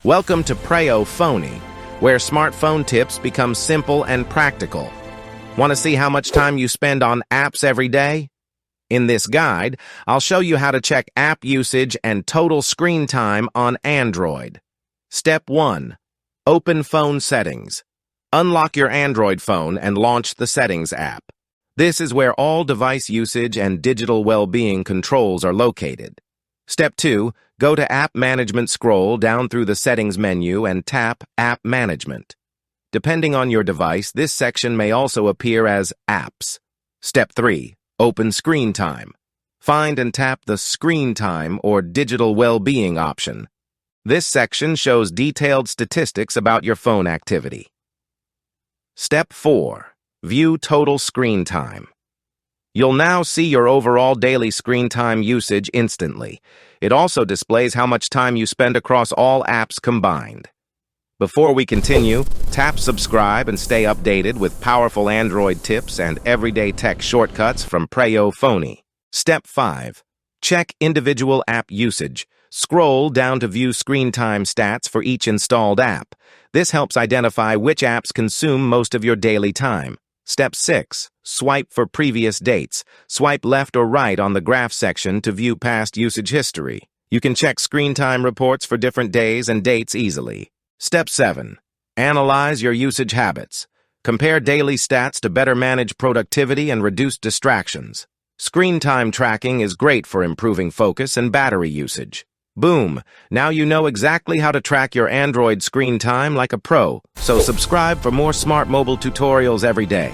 Welcome to Preyo Phonie, where smartphone tips become simple and practical. Want to see how much time you spend on apps every day? In this guide, I'll show you how to check app usage and total screen time on Android. Step 1. Open Phone Settings. Unlock your Android phone and launch the Settings app. This is where all device usage and digital well-being controls are located. Step 2. Go to App Management, scroll down through the Settings menu and tap App Management. Depending on your device, this section may also appear as Apps. Step 3. Open Screen Time. Find and tap the Screen Time or Digital Well-being option. This section shows detailed statistics about your phone activity. Step 4. View Total Screen Time. You'll now see your overall daily screen time usage instantly. It also displays how much time you spend across all apps combined. Before we continue, tap subscribe and stay updated with powerful Android tips and everyday tech shortcuts from Preyo Phonie. Step 5. Check individual app usage. Scroll down to view screen time stats for each installed app. This helps identify which apps consume most of your daily time. Step 6. Swipe for previous dates. Swipe left or right on the graph section to view past usage history. You can check screen time reports for different days and dates easily. Step 7. Analyze your usage habits. Compare daily stats to better manage productivity and reduce distractions. Screen time tracking is great for improving focus and battery usage. Boom! Now you know exactly how to track your Android screen time like a pro, so subscribe for more smart mobile tutorials every day.